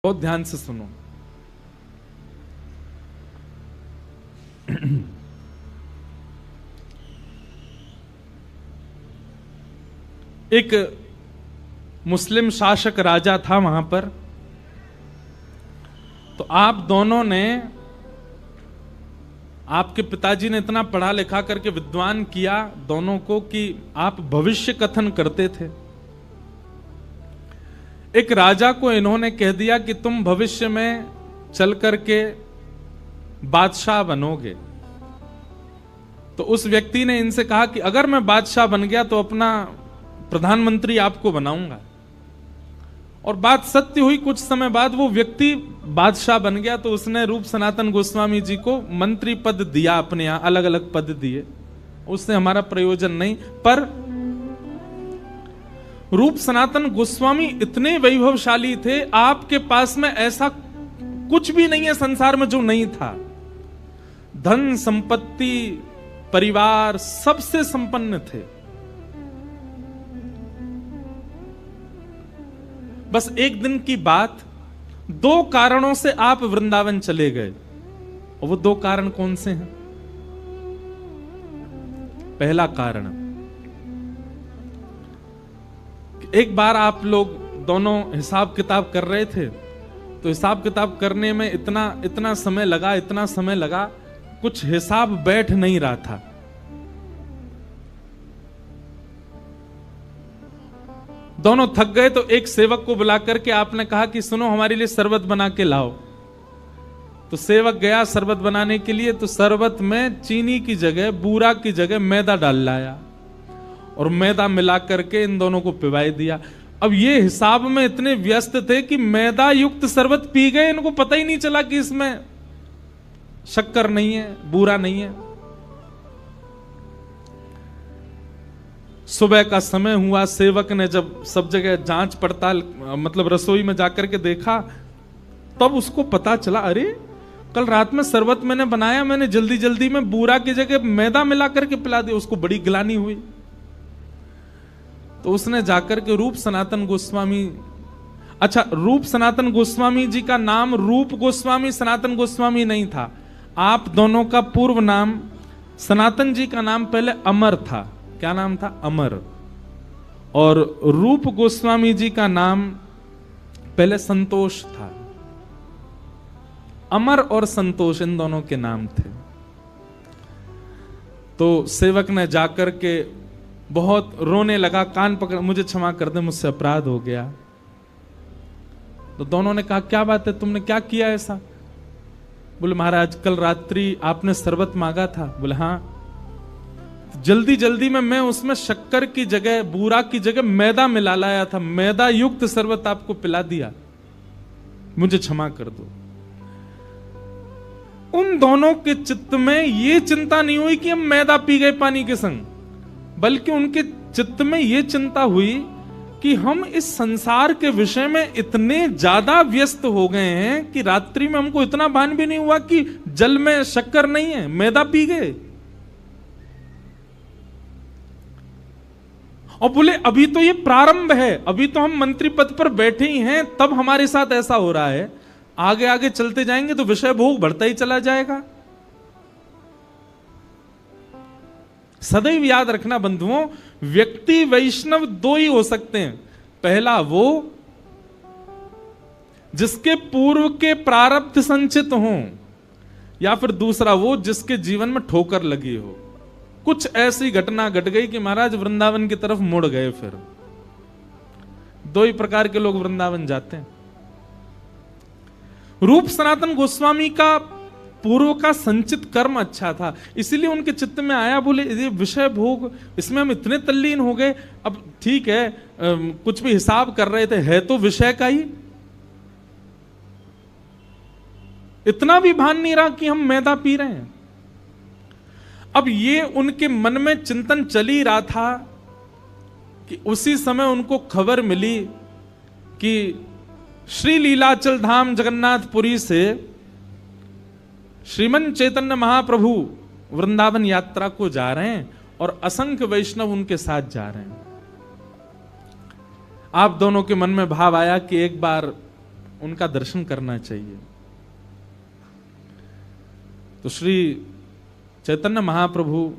बहुत ध्यान से सुनो। एक मुस्लिम शासक राजा था वहां पर। तो आप दोनों ने, आपके पिताजी ने इतना पढ़ा लिखा करके विद्वान किया दोनों को कि आप भविष्य कथन करते थे। एक राजा को इन्होंने कह दिया कि तुम भविष्य में चल करके बादशाह बनोगे। तो उस व्यक्ति ने इनसे कहा कि अगर मैं बादशाह बन गया तो अपना प्रधानमंत्री आपको बनाऊंगा। और बात सत्य हुई। कुछ समय बाद वो व्यक्ति बादशाह बन गया। तो उसने रूप सनातन गोस्वामी जी को मंत्री पद दिया, अपने यहां अलग अलग पद दिए। उससे हमारा प्रयोजन नहीं। पर रूप सनातन गोस्वामी इतने वैभवशाली थे, आपके पास में ऐसा कुछ भी नहीं है संसार में जो नहीं था। धन संपत्ति परिवार सबसे संपन्न थे। बस एक दिन की बात, 2 कारणों से आप वृंदावन चले गए। और वो 2 कारण कौन से हैं? पहला कारण, एक बार आप लोग दोनों हिसाब किताब कर रहे थे। तो हिसाब किताब करने में इतना समय लगा, कुछ हिसाब बैठ नहीं रहा था। दोनों थक गए। तो एक सेवक को बुला करके आपने कहा कि सुनो, हमारे लिए शरबत बना के लाओ। तो सेवक गया शरबत बनाने के लिए। तो शरबत में चीनी की जगह, बूरा की जगह मैदा डाल लाया और मैदा मिला करके इन दोनों को पिवाई दिया। अब ये हिसाब में इतने व्यस्त थे कि मैदा युक्त शरबत पी गए। इनको पता ही नहीं चला कि इसमें शक्कर नहीं है, बूरा नहीं है। सुबह का समय हुआ। सेवक ने जब सब जगह जांच पड़ताल, मतलब रसोई में जाकर के देखा, तब उसको पता चला, अरे कल रात में शरबत मैंने बनाया, मैंने जल्दी जल्दी में बूरा की जगह मैदा मिला करके पिला दिया। उसको बड़ी गिलानी हुई। तो उसने जाकर के रूप सनातन गोस्वामी, अच्छा, रूप सनातन गोस्वामी जी का नाम रूप गोस्वामी सनातन गोस्वामी नहीं था। आप दोनों का पूर्व नाम, सनातन जी का नाम पहले अमर था। क्या नाम था? अमर। और रूप गोस्वामी जी का नाम पहले संतोष था। अमर और संतोष इन दोनों के नाम थे। तो सेवक ने जाकर के बहुत रोने लगा, कान पकड़, मुझे क्षमा कर दे, मुझसे अपराध हो गया। तो दोनों ने कहा, क्या बात है, तुमने क्या किया ऐसा? बोले, महाराज कल रात्रि आपने शरबत मांगा था। बोले, हाँ। जल्दी जल्दी में मैं उसमें शक्कर की जगह, बूरा की जगह मैदा मिला लाया था। मैदा युक्त शरबत आपको पिला दिया, मुझे क्षमा कर दो। उन दोनों के चित्त में यह चिंता नहीं हुई कि हम मैदा पी गए पानी के संग, बल्कि उनके चित्त में यह चिंता हुई कि हम इस संसार के विषय में इतने ज्यादा व्यस्त हो गए हैं कि रात्रि में हमको इतना भान भी नहीं हुआ कि जल में शक्कर नहीं है, मैदा पी गए। और बोले, अभी तो ये प्रारंभ है, अभी तो हम मंत्री पद पर बैठे ही हैं, तब हमारे साथ ऐसा हो रहा है। आगे आगे चलते जाएंगे तो विषय भोग बढ़ता ही चला जाएगा। सदैव याद रखना बंधुओं, व्यक्ति वैष्णव 2 ही हो सकते हैं। पहला वो जिसके पूर्व के प्रारब्ध संचित हों, या फिर दूसरा वो जिसके जीवन में ठोकर लगी हो। कुछ ऐसी घटना घट गई कि महाराज वृंदावन की तरफ मुड़ गए। फिर 2 ही प्रकार के लोग वृंदावन जाते हैं। रूप सनातन गोस्वामी का पूर्व का संचित कर्म अच्छा था, इसीलिए उनके चित्त में आया, बोले ये विषय भोग, इसमें हम इतने तल्लीन हो गए। अब ठीक है, कुछ भी हिसाब कर रहे थे, है तो विषय का ही, इतना भी भान नहीं रहा कि हम मैदा पी रहे हैं। अब ये उनके मन में चिंतन चल ही रहा था कि उसी समय उनको खबर मिली कि श्री लीलाचल धाम जगन्नाथपुरी से श्रीमन चैतन्य महाप्रभु वृंदावन यात्रा को जा रहे हैं और असंख्य वैष्णव उनके साथ जा रहे हैं। आप दोनों के मन में भाव आया कि एक बार उनका दर्शन करना चाहिए। तो श्री चैतन्य महाप्रभु,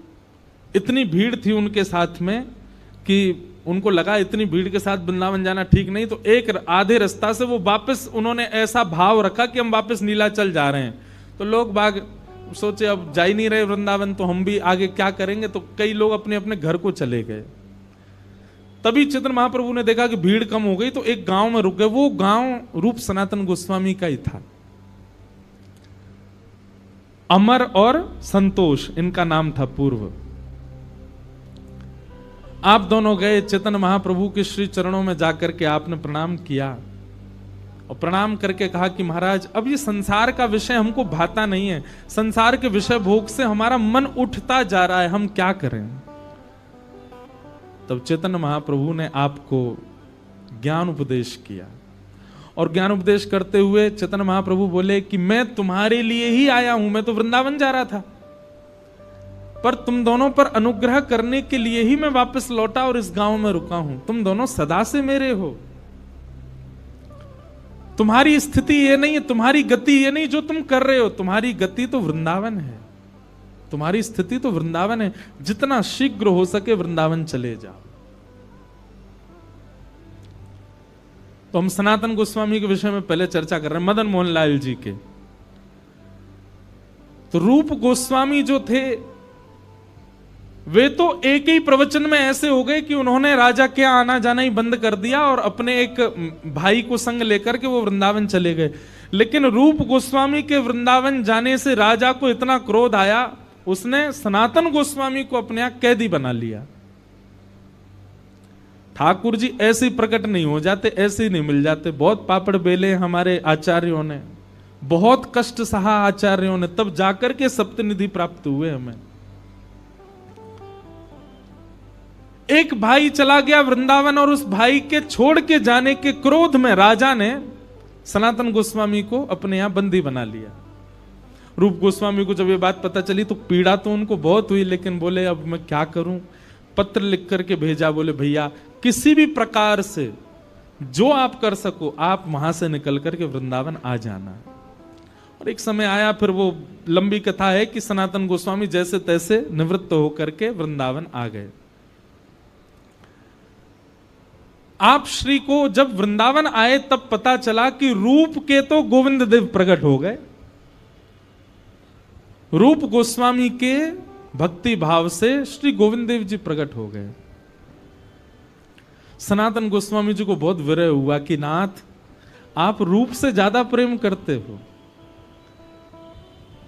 इतनी भीड़ थी उनके साथ में कि उनको लगा इतनी भीड़ के साथ वृंदावन जाना ठीक नहीं, तो एक आधे रास्ता से वो वापस, उन्होंने ऐसा भाव रखा कि हम वापस नीलाचल जा रहे हैं। तो लोग बाग सोचे अब जा ही नहीं रहे वृंदावन, तो हम भी आगे क्या करेंगे, तो कई लोग अपने अपने घर को चले गए। तभी चैतन्य महाप्रभु ने देखा कि भीड़ कम हो गई, तो एक गांव में रुक गए। वो गांव रूप सनातन गोस्वामी का ही था। अमर और संतोष इनका नाम था पूर्व। आप दोनों गए चैतन्य महाप्रभु के श्री चरणों में जाकर के आपने प्रणाम किया और प्रणाम करके कहा कि महाराज अब ये संसार का विषय हमको भाता नहीं है, संसार के विषय भोग से हमारा मन उठता जा रहा है, हम क्या करें। तब चैतन्य महाप्रभु ने आपको ज्ञान उपदेश किया और ज्ञान उपदेश करते हुए चैतन्य महाप्रभु बोले कि मैं तुम्हारे लिए ही आया हूं, मैं तो वृंदावन जा रहा था, पर तुम दोनों पर अनुग्रह करने के लिए ही मैं वापस लौटा और इस गांव में रुका हूं। तुम दोनों सदा से मेरे हो। तुम्हारी स्थिति ये नहीं है, तुम्हारी गति ये नहीं जो तुम कर रहे हो, तुम्हारी गति तो वृंदावन है, तुम्हारी स्थिति तो वृंदावन है। जितना शीघ्र हो सके वृंदावन चले जाओ। तो हम सनातन गोस्वामी के विषय में पहले चर्चा कर रहे हैं, मदन मोहन लाल जी के। तो रूप गोस्वामी जो थे वे तो एक ही प्रवचन में ऐसे हो गए कि उन्होंने राजा के आना जाना ही बंद कर दिया और अपने एक भाई को संग लेकर के वो वृंदावन चले गए। लेकिन रूप गोस्वामी के वृंदावन जाने से राजा को इतना क्रोध आया, उसने सनातन गोस्वामी को अपने यहां कैदी बना लिया। ठाकुर जी ऐसे ही प्रकट नहीं हो जाते, ऐसे ही नहीं मिल जाते। बहुत पापड़ बेले हमारे आचार्यों ने, बहुत कष्ट सहा आचार्यों ने, तब जाकर के सप्तनिधि प्राप्त हुए हमें। एक भाई चला गया वृंदावन और उस भाई के छोड़ के जाने के क्रोध में राजा ने सनातन गोस्वामी को अपने यहां बंदी बना लिया। रूप गोस्वामी को जब ये बात पता चली तो पीड़ा तो उनको बहुत हुई, लेकिन बोले अब मैं क्या करूं। पत्र लिख करके भेजा, बोले भैया किसी भी प्रकार से जो आप कर सको आप वहां से निकल करके वृंदावन आ जाना। और एक समय आया, फिर वो लंबी कथा है कि सनातन गोस्वामी जैसे तैसे निवृत्त होकर के वृंदावन आ गए। आप श्री को जब वृंदावन आए तब पता चला कि रूप के तो गोविंद देव प्रकट हो गए। रूप गोस्वामी के भक्ति भाव से श्री गोविंद देव जी प्रकट हो गए। सनातन गोस्वामी जी को बहुत विरह हुआ कि नाथ आप रूप से ज्यादा प्रेम करते हो,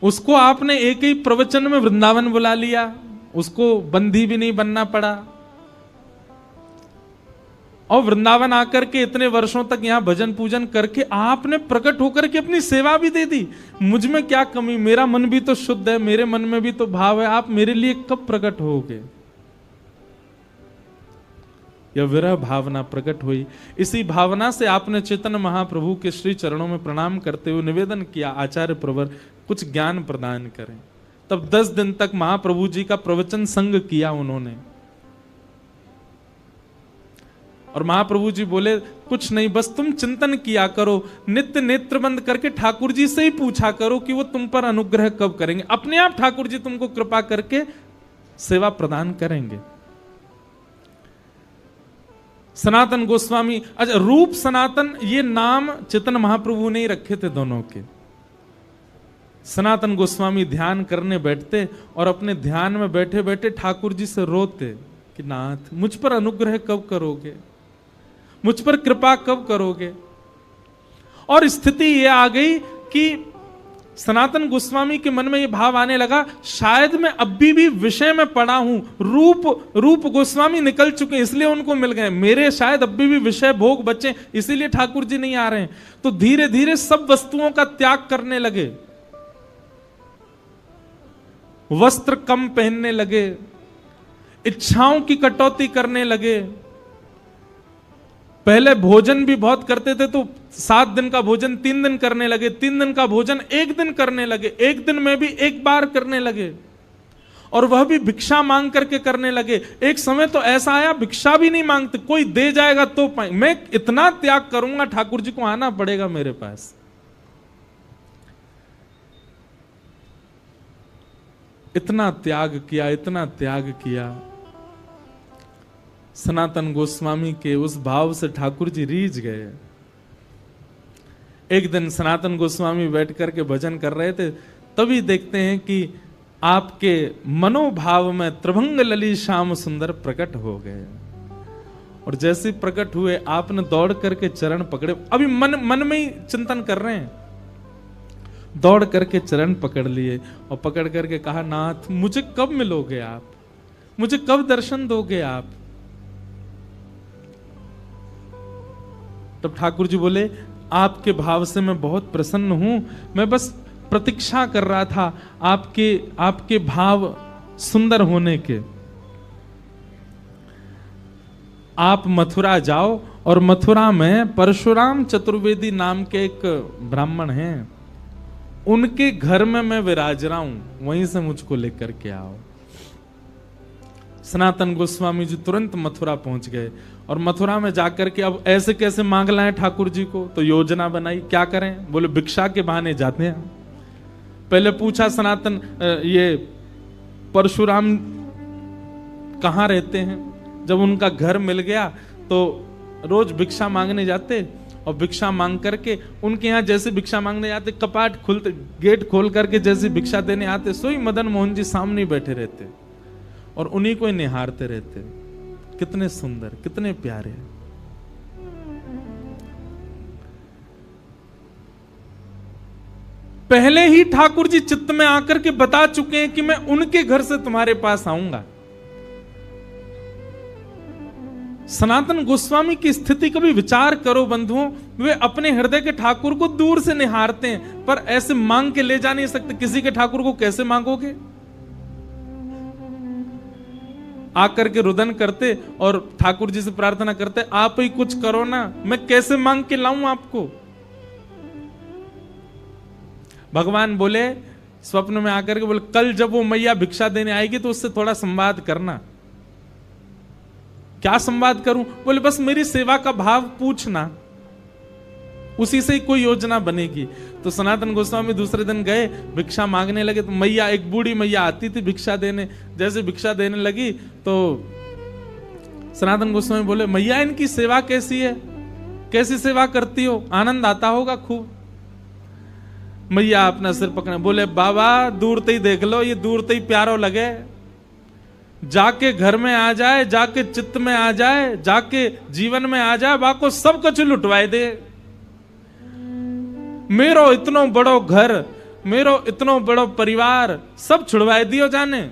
उसको आपने एक ही प्रवचन में वृंदावन बुला लिया, उसको बंदी भी नहीं बनना पड़ा और वृंदावन आकर के इतने वर्षों तक यहां भजन पूजन करके आपने प्रकट होकर के अपनी सेवा भी दे दी। मुझ में क्या कमी, मेरा मन भी तो शुद्ध है, मेरे मन में भी तो भाव है, आप मेरे लिए कब प्रकट होगे। यह विरह भावना प्रकट हुई। इसी भावना से आपने चैतन्य महाप्रभु के श्री चरणों में प्रणाम करते हुए निवेदन किया, आचार्य प्रवर कुछ ज्ञान प्रदान करें। तब 10 दिन तक महाप्रभु जी का प्रवचन संग किया उन्होंने। और महाप्रभु जी बोले कुछ नहीं, बस तुम चिंतन किया करो, नित्य नेत्र बंद करके ठाकुर जी से ही पूछा करो कि वो तुम पर अनुग्रह कब करेंगे। अपने आप ठाकुर जी तुमको कृपा करके सेवा प्रदान करेंगे। सनातन गोस्वामी, अच्छा रूप सनातन ये नाम चैतन्य महाप्रभु ने ही रखे थे दोनों के। सनातन गोस्वामी ध्यान करने बैठते और अपने ध्यान में बैठे बैठे ठाकुर जी से रोते कि नाथ मुझ पर अनुग्रह कब करोगे, मुझ पर कृपा कब करोगे। और स्थिति ये आ गई कि सनातन गोस्वामी के मन में ये भाव आने लगा, शायद मैं अभी भी विषय में पड़ा हूं। रूप गोस्वामी निकल चुके हैं इसलिए उनको मिल गए, मेरे शायद अभी भी विषय भोग बचे इसीलिए ठाकुर जी नहीं आ रहे हैं। तो धीरे धीरे सब वस्तुओं का त्याग करने लगे, वस्त्र कम पहनने लगे, इच्छाओं की कटौती करने लगे। पहले भोजन भी बहुत करते थे तो 7 दिन का भोजन 3 दिन करने लगे, 3 दिन का भोजन 1 दिन करने लगे, 1 दिन में भी 1 बार करने लगे। और वह भी भिक्षा मांग करके करने लगे। एक समय तो ऐसा आया भिक्षा भी नहीं मांगते, कोई दे जाएगा तो पाए, मैं इतना त्याग करूंगा ठाकुर जी को आना पड़ेगा मेरे पास। इतना त्याग किया, इतना त्याग किया। सनातन गोस्वामी के उस भाव से ठाकुर जी रीझ गए। एक दिन सनातन गोस्वामी बैठ करके भजन कर रहे थे, तभी देखते हैं कि आपके मनोभाव में त्रिभंग ललित श्याम सुंदर प्रकट हो गए। और जैसे प्रकट हुए आपने दौड़ करके चरण पकड़े, अभी मन में ही चिंतन कर रहे हैं, दौड़ करके चरण पकड़ लिए और पकड़ करके कहा, नाथ मुझे कब मिलोगे आप, मुझे कब दर्शन दोगे आप। तब ठाकुर जी बोले, आपके भाव से मैं बहुत प्रसन्न हूं, मैं बस प्रतीक्षा कर रहा था आपके भाव सुंदर होने के। आप मथुरा जाओ और मथुरा में परशुराम चतुर्वेदी नाम के एक ब्राह्मण हैं, उनके घर में मैं विराज रहा हूं, वहीं से मुझको लेकर के आओ। सनातन गोस्वामी जी तुरंत मथुरा पहुंच गए और मथुरा में जाकर के अब ऐसे कैसे मांग लाएं ठाकुर जी को, तो योजना बनाई, क्या करें। बोले भिक्षा के बहाने जाते हैं। पहले पूछा सनातन, ये परशुराम कहाँ रहते हैं। जब उनका घर मिल गया तो रोज भिक्षा मांगने जाते और भिक्षा मांग करके उनके यहाँ जैसे भिक्षा मांगने जाते, कपाट खुलते, गेट खोल करके जैसे भिक्षा देने आते, सोई मदन मोहन जी सामने बैठे रहते और उन्हीं को ही निहारते रहते। कितने सुंदर, कितने प्यारे। पहले ही ठाकुर जी चित्त में आकर के बता चुके हैं कि मैं उनके घर से तुम्हारे पास आऊंगा। सनातन गोस्वामी की स्थिति कभी विचार करो बंधुओं, वे अपने हृदय के ठाकुर को दूर से निहारते हैं, पर ऐसे मांग के ले जा नहीं सकते। किसी के ठाकुर को कैसे मांगोगे। आकर के रुदन करते और ठाकुर जी से प्रार्थना करते, आप ही कुछ करो ना, मैं कैसे मांग के लाऊं आपको। भगवान बोले स्वप्न में आकर के, बोले कल जब वो मैया भिक्षा देने आएगी तो उससे थोड़ा संवाद करना। क्या संवाद करूं। बोले बस मेरी सेवा का भाव पूछना, उसी से ही कोई योजना बनेगी। तो सनातन गोस्वामी दूसरे दिन गए, भिक्षा मांगने लगे तो मैया, एक बूढ़ी मैया आती थी भिक्षा देने। जैसे भिक्षा देने लगी तो सनातन गोस्वामी बोले, मैया इनकी सेवा कैसी है, कैसी सेवा करती हो, आनंद आता होगा खूब। मैया अपना सिर पकड़े, बोले बाबा दूर ते ही देख लो, ये दूर ते ही प्यारो लगे, जाके घर में आ जाए, जाके चित्त में आ जाए, जाके जीवन में आ जाए, बाको सब कुछ लुटवाए दे। मेरो इतनो बड़ो घर, मेरो इतनो बड़ो परिवार सब छुड़वाए दियो जाने।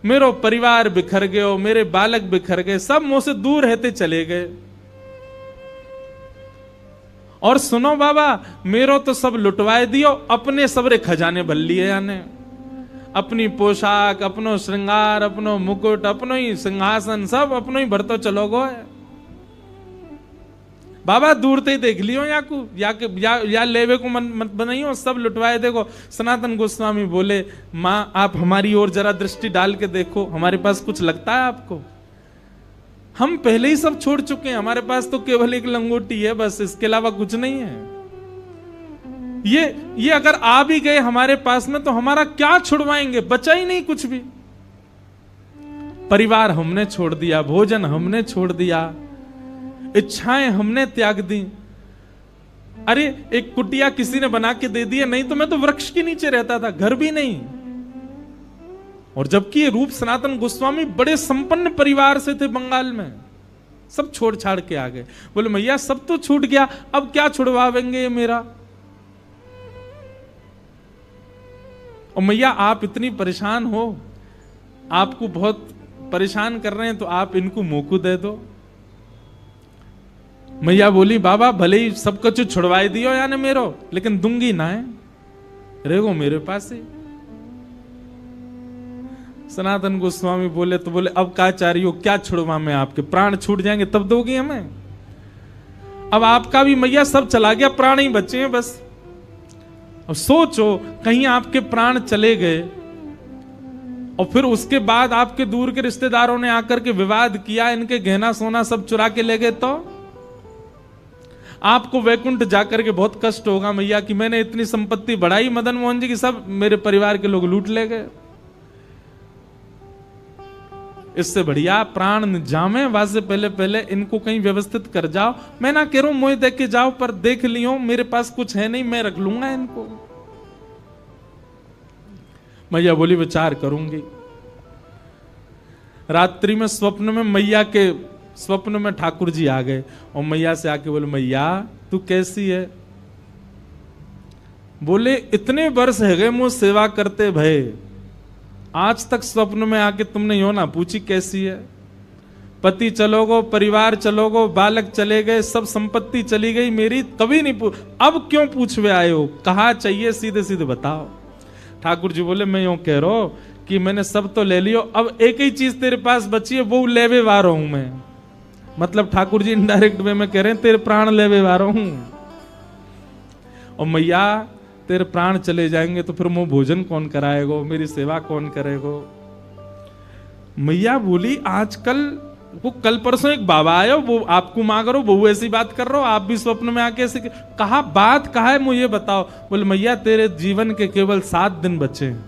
मेरो परिवार बिखर गयो, मेरे बालक बिखर गए, सब मुंह से दूर रहते चले गए। और सुनो बाबा, मेरो तो सब लुटवाए दियो, अपने सबरे खजाने भर लिए जाने। अपनी पोशाक, अपनो श्रृंगार, अपनो मुकुट, अपनो ही सिंहासन, सब अपनो ही भरतो चलो गो है। बाबा दूर ते देख लियो या लेवे को मत बनाइयो, सब लुटवाए देखो। सनातन गोस्वामी बोले, माँ आप हमारी ओर जरा दृष्टि डाल के देखो, हमारे पास कुछ लगता है आपको। हम पहले ही सब छोड़ चुके हैं, हमारे पास तो केवल एक लंगोटी है बस, इसके अलावा कुछ नहीं है। ये अगर आ भी गए हमारे पास में तो हमारा क्या छुड़वाएंगे, बचा ही नहीं कुछ भी। परिवार हमने छोड़ दिया, भोजन हमने छोड़ दिया, इच्छाएं हमने त्याग दी। अरे एक कुटिया किसी ने बना के दे दी है, नहीं तो मैं तो वृक्ष के नीचे रहता था, घर भी नहीं। और जबकि ये रूप सनातन गोस्वामी बड़े संपन्न परिवार से थे बंगाल में, सब छोड़ छाड़ के आ गए। बोले मैया सब तो छूट गया, अब क्या छुड़वावेंगे ये मेरा। और मैया आप इतनी परेशान हो, आपको बहुत परेशान कर रहे हैं, तो आप इनको मोकू दे दो। मैया बोली बाबा भले ही सब कुछ छुड़वाई दियो यानी मेरो, लेकिन दूंगी ना है, रहेगो मेरे पास ही। सनातन गोस्वामी बोले तो बोले अब क्या चाह रही हो, क्या छुड़वा मैं आपके, प्राण छूट जाएंगे तब दोगी हमें। अब आपका भी मैया सब चला गया, प्राण ही बचे हैं बस। अब सोचो कहीं आपके प्राण चले गए और फिर उसके बाद आपके दूर के रिश्तेदारों ने आकर के विवाद किया, इनके गहना सोना सब चुरा के ले गए, तो आपको वैकुंठ जाकर के बहुत कष्ट होगा मैया कि मैंने इतनी संपत्ति बढ़ाई मदन मोहन जी की, सब मेरे परिवार के लोग लूट ले गए। इससे बढ़िया प्राण जामे वहां से पहले पहले इनको कहीं व्यवस्थित कर जाओ। मैं ना कह रहा हूं मुझे देख के जाओ, पर देख लियो मेरे पास कुछ है नहीं, मैं रख लूंगा इनको। मैया बोली विचार करूंगी। रात्रि में स्वप्न में मैया के स्वप्न में ठाकुर जी आ गए और मैया से आके बोले मैया तू कैसी है? बोले इतने वर्ष है गए मुझ सेवा करते भय, आज तक स्वप्न में आके तुमने यो ना पूछी कैसी है। पति चलोगो, परिवार चलोगो, बालक चले गए, सब संपत्ति चली गई मेरी, कभी नहीं पूछ, अब क्यों पूछवे आए हो? कहा चाहिए सीधे सीधे बताओ। ठाकुर जी बोले मैं यूं कह रहा हूं कि मैंने सब तो ले लियो, अब एक ही चीज तेरे पास बची है, वो लेवे वारो हूं मैं। मतलब ठाकुर जी इनडायरेक्ट वे में कह रहे हैं तेरे प्राण लेवे वारो हूं। और मैया तेरे प्राण चले जाएंगे तो फिर मुंह भोजन कौन कराएगो, मेरी सेवा कौन करेगो? मैया बोली आजकल वो कल परसों एक बाबा आयो, वो आपको मांग रहे हो, वो ऐसी बात कर रहे हो, आप भी स्वप्न में आके ऐसे कहा, बात कहा है मुझे बताओ। बोले मैया तेरे जीवन के केवल 7 दिन बचे हैं,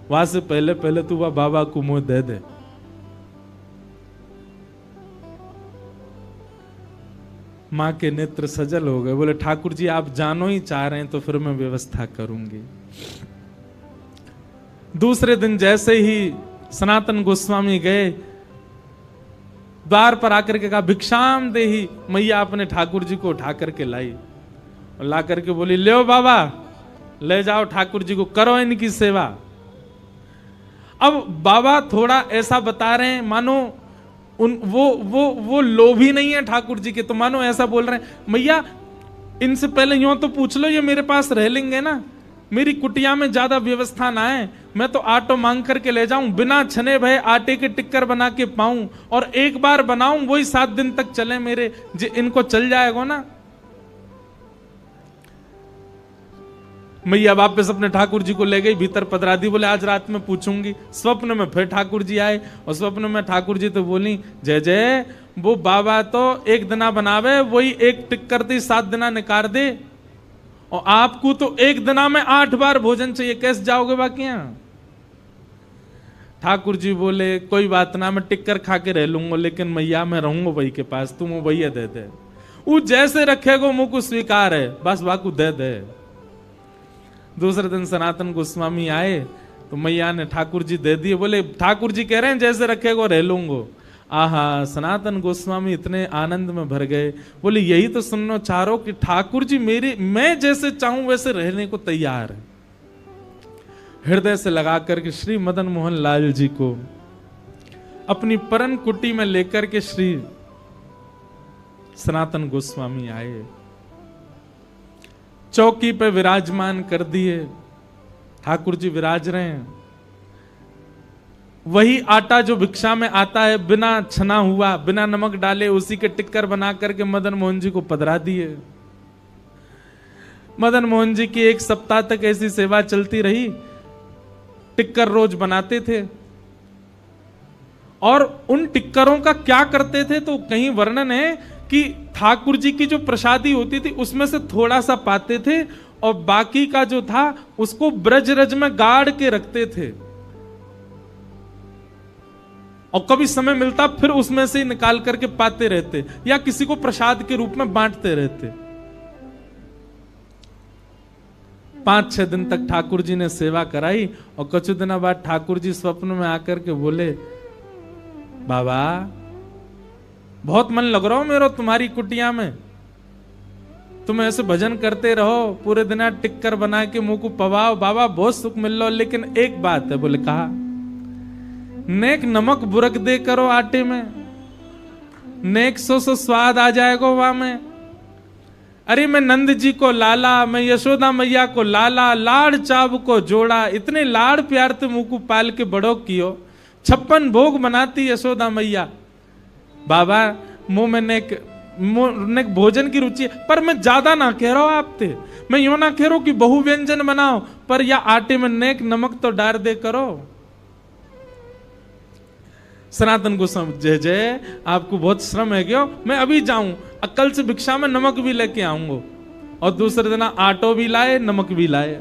वहां से पहले पहले तू वह बाबा को मुंह दे दे। मां के नेत्र सजल हो गए। बोले ठाकुर जी आप जानो ही चाह रहे हैं तो फिर मैं व्यवस्था करूंगी। दूसरे दिन जैसे ही सनातन गोस्वामी गए, द्वार पर आकर के कहा भिक्षाम देही। मैया अपने ठाकुर जी को उठा करके लाई और ला करके बोली ले बाबा, ले जाओ ठाकुर जी को, करो इनकी सेवा। अब बाबा थोड़ा ऐसा बता रहे हैं मानो वो लोभी नहीं है ठाकुर जी के, तो मानो ऐसा बोल रहे हैं मैया इनसे पहले यूं तो पूछ लो ये मेरे पास रह लेंगे ना, मेरी कुटिया में ज्यादा व्यवस्था ना है, मैं तो आटो मांग करके ले जाऊं, बिना छने भय आटे के टिक्कर बना के पाऊं, और एक बार बनाऊं वही 7 दिन तक चले मेरे, इनको चल जाएगा ना। मैया वापस अपने ठाकुर जी को ले गई, भीतर पधरा दी। बोले आज रात में पूछूंगी। स्वप्न में फिर ठाकुर जी आए और स्वप्न में ठाकुर जी तो बोली जय जय, वो बाबा तो एक दिना बनावे, वही एक टिक्कर दी 7 दिना निकाल दे, और आपको तो एक दिना में 8 बार भोजन चाहिए, कैसे जाओगे बाकी यहां? ठाकुर जी बोले कोई बात ना, मैं टिक्कर खा के रह लूंगा, लेकिन मैया मैं रहूंगा वही के पास, तुम वही दे दे, वो जैसे रखेगो मुंह को स्वीकार है, बस वाकू दे दे। दूसरे दिन सनातन गोस्वामी आए तो मैया ने ठाकुर जी दे दिए। बोले ठाकुर जी कह रहे हैं जैसे रखेगो रह लूंगो। आहा, सनातन गोस्वामी इतने आनंद में भर गए। बोले यही तो सुनना चाह रहा हूं कि ठाकुर जी मैं जैसे चाहूं वैसे रहने को तैयार है। हृदय से लगा करके श्री मदन मोहन लाल जी को अपनी परन कुटी में लेकर के श्री सनातन गोस्वामी आए, चौकी पे विराजमान कर दिए। ठाकुर जी विराज रहे हैं, वही आटा जो भिक्षा में आता है बिना छना हुआ, बिना नमक डाले, उसी के टिक्कर बना करके मदन मोहन जी को पधरा दिए। मदन मोहन जी की 1 सप्ताह तक ऐसी सेवा चलती रही। टिक्कर रोज बनाते थे और उन टिक्करों का क्या करते थे तो कहीं वर्णन है कि ठाकुर जी की जो प्रसादी होती थी उसमें से थोड़ा सा पाते थे और बाकी का जो था उसको ब्रजरज में गाड़ के रखते थे, और कभी समय मिलता फिर उसमें से निकाल करके पाते रहते या किसी को प्रसाद के रूप में बांटते रहते। 5-6 दिन तक ठाकुर जी ने सेवा कराई और कुछ दिनों बाद ठाकुर जी स्वप्न में आकर के बोले बाबा बहुत मन लग रहा हो मेरा तुम्हारी कुटिया में, तुम ऐसे भजन करते रहो, पूरे दिन टिक्कर बना के मुंह को पवाओ, बाबा बहुत सुख मिल रहा, लेकिन एक बात है। बोले कहा नेक नमक बुरक दे करो आटे में, नेक सो स्वाद आ जाएगा वहां में। अरे मैं नंद जी को लाला, मैं यशोदा मैया को लाला, लाड़ चाव को जोड़ा, इतने लाड़ प्यार से मुंह को पाल के बड़ो कियो, 56 भोग बनाती यशोदा मैया। बाबा मुंह में नेक भोजन की रुचि है, पर मैं ज्यादा ना कह रहा हूं आपसे, मैं यूं ना कह रहा हूं कि बहु व्यंजन बनाओ, पर या आटे में नेक नमक तो डाल दे करो। सनातन गोस्वामी, जय जय, आपको बहुत श्रम है क्यों, मैं अभी जाऊं, कल से भिक्षा में नमक भी लेके आऊंगा। और दूसरे दिन आटो भी लाए, नमक भी लाए,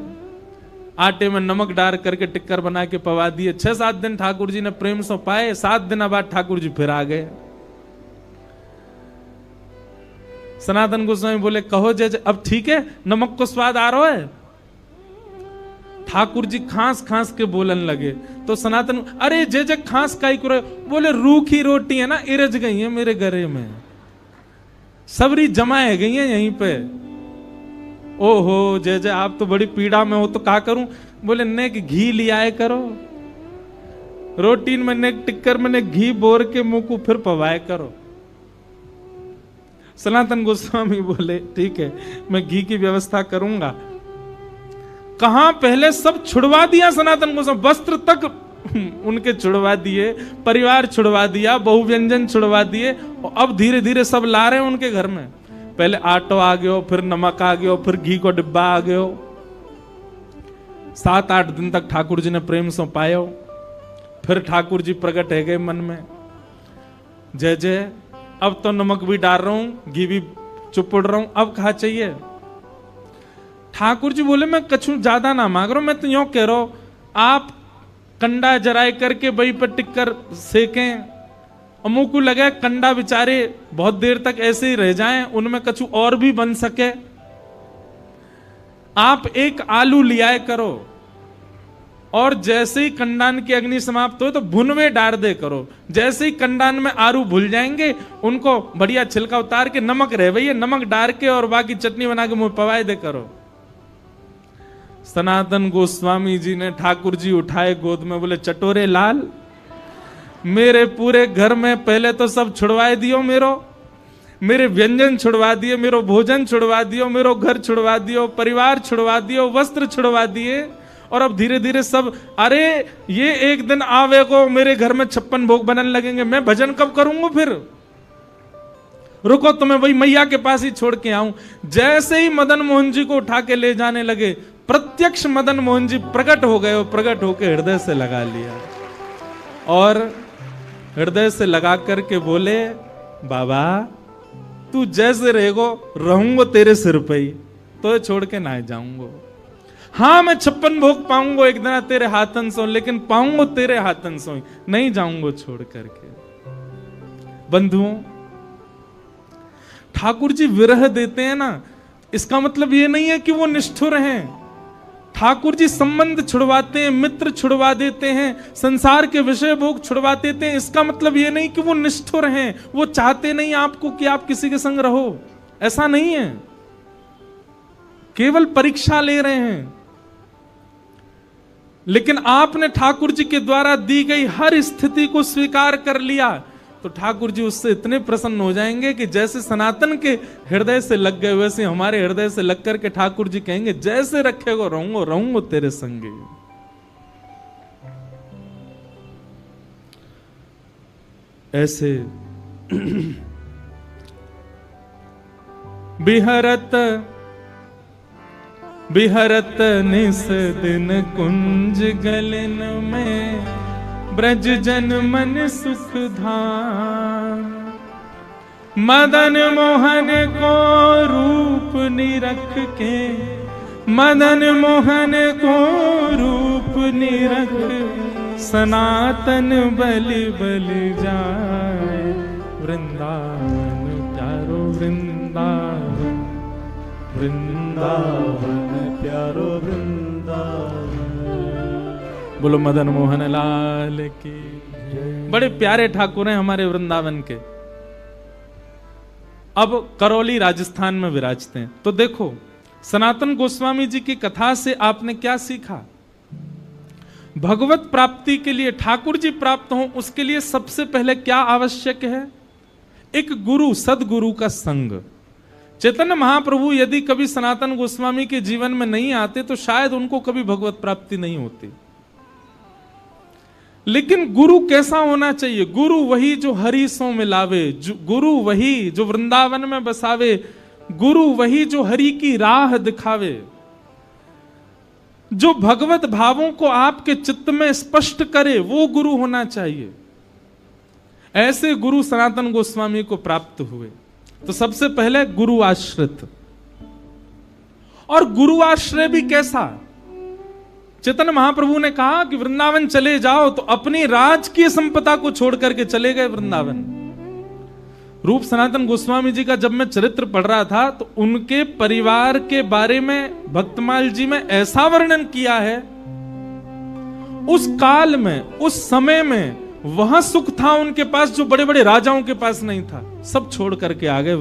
आटे में नमक डाल करके टिक्कर बना के पवा दिए। 6-7 दिन ठाकुर जी ने प्रेम से पाए, 7 दिन बाद ठाकुर जी फिर आ गए। सनातन गोस्वामी बोले, कहो जय जय, अब ठीक है, नमक को स्वाद आ रहा है। ठाकुर जी खांस खांस के बोलन लगे। तो सनातन, अरे जय जय खांस काई करो, बोले रूखी रोटी है ना, इरज गई है मेरे गले में, सबरी जमाए गई है यहीं पे। ओहो जय जय, आप तो बड़ी पीड़ा में हो, तो क्या करूं? बोले नेक घी लियाए करो, रोटी में नेक टिक्कर में नेक घी बोर के मुंह को फिर पवाए करो। सनातन गोस्वामी बोले ठीक है, मैं घी की व्यवस्था करूंगा। कहां पहले सब छुड़वा दिया सनातन गोस्वामी, वस्त्र तक उनके छुड़वा दिए, परिवार छुड़वा दिया, बहु व्यंजन छुड़वा दिए, और अब धीरे धीरे सब ला रहे हैं उनके घर में। पहले आटो आ गयो, फिर नमक आ गयो, फिर घी को डिब्बा आ गयो। 7-8 दिन तक ठाकुर जी ने प्रेम से पायो। फिर ठाकुर जी प्रकट है गए मन में, जय जय, अब तो नमक भी डाल रहा हूं, घी भी चुपड़ रहा हूं, अब कहा चाहिए। ठाकुर जी बोले, मैं कछु ज्यादा ना मांग रहा हूं, मैं तो यूं कह रहा हूं, आप कंडा जराए करके वही पर टिक्कर सेकें, और मुंह को लगे कंडा बेचारे बहुत देर तक ऐसे ही रह जाएं, उनमें कछु और भी बन सके। आप एक आलू लियाए करो, और जैसे ही कंडान की अग्नि समाप्त हो तो भुनवे डाल दे करो। जैसे ही कंडान में आलू भूल जाएंगे, उनको बढ़िया छिलका उतार के नमक रह भैया, नमक डाल के और बाकी चटनी बना के मुंह पवाए दे करो। सनातन गोस्वामी जी ने ठाकुर जी उठाए गोद में, बोले चटोरे लाल, मेरे पूरे घर में पहले तो सब छुड़वाए दियो, मेरे व्यंजन छुड़वा दिए, मेरो भोजन छुड़वा दियो, मेरो घर छुड़वा दियो, परिवार छुड़वा दियो, वस्त्र छुड़वा दिए, और अब धीरे धीरे सब, अरे ये एक दिन आवे को मेरे घर में 56 भोग बनने लगेंगे, मैं भजन कब करूंगा फिर? रुको तो मैं वही मैया के पास ही छोड़ के आऊं। जैसे ही मदन मोहन जी को उठा के ले जाने लगे, प्रत्यक्ष मदन मोहन जी प्रकट हो गए, प्रकट होकर हृदय से लगा लिया, और हृदय से लगा करके बोले, बाबा तू जैसे रहेगो रहूंगो तेरे सिर पे ही, तो छोड़ के ना जाऊंगो। हाँ मैं 56 भोग पाऊंगो एक दिन तेरे हाथन से, लेकिन पाऊंगो तेरे हाथन से, नहीं जाऊंगो छोड़ करके। बंधुओं, ठाकुर जी विरह देते हैं ना, इसका मतलब ये नहीं है कि वो निष्ठुर हैं। ठाकुर जी संबंध छुड़वाते हैं, मित्र छुड़वा देते हैं, संसार के विषय भोग छुड़वा देते हैं, इसका मतलब ये नहीं कि वो निष्ठुर हैं, वो चाहते नहीं आपको कि आप किसी के संग रहो, ऐसा नहीं है। केवल परीक्षा ले रहे हैं। लेकिन आपने ठाकुर जी के द्वारा दी गई हर स्थिति को स्वीकार कर लिया, तो ठाकुर जी उससे इतने प्रसन्न हो जाएंगे कि जैसे सनातन के हृदय से लग गए, वैसे हमारे हृदय से लग करके ठाकुर जी कहेंगे, जैसे रखेगो रहूंगो तेरे संगे। ऐसे बिहरत निस दिन कुंज गलन में, ब्रज जन मन सुख धाम। मदन मोहन को रूप निरख के, मदन मोहन को रूप निरख, सनातन बलि बलि जाए। वृंदावन प्यारो वृंदावन, वृंदावन प्यारो वृंदावन। बोलो मदन मोहन लाल की। बड़े प्यारे ठाकुर हैं हमारे वृंदावन के। अब करौली राजस्थान में विराजते हैं। तो देखो सनातन गोस्वामी जी की कथा से आपने क्या सीखा? भगवत प्राप्ति के लिए, ठाकुर जी प्राप्त हो उसके लिए सबसे पहले क्या आवश्यक है? एक गुरु, सदगुरु का संग। चैतन्य महाप्रभु यदि कभी सनातन गोस्वामी के जीवन में नहीं आते तो शायद उनको कभी भगवत प्राप्ति नहीं होती। लेकिन गुरु कैसा होना चाहिए? गुरु वही जो हरि सो मिलावे, गुरु वही जो वृंदावन में बसावे, गुरु वही जो हरि की राह दिखावे, जो भगवत भावों को आपके चित्त में स्पष्ट करे, वो गुरु होना चाहिए। ऐसे गुरु सनातन गोस्वामी को प्राप्त हुए। तो सबसे पहले गुरु आश्रित, और गुरु आश्रय भी कैसा? चैतन्य महाप्रभु ने कहा कि वृंदावन चले जाओ, तो अपनी राजकीय संपदा को छोड़ करके चले गए वृंदावन। रूप सनातन गोस्वामी जी का जब मैं चरित्र पढ़ रहा था तो उनके परिवार के बारे में भक्तमाल जी में ऐसा वर्णन किया है, उस काल में, उस समय में वह सुख था उनके पास जो बड़े बड़े राजाओं के पास नहीं था। सब छोड़ करके आ गए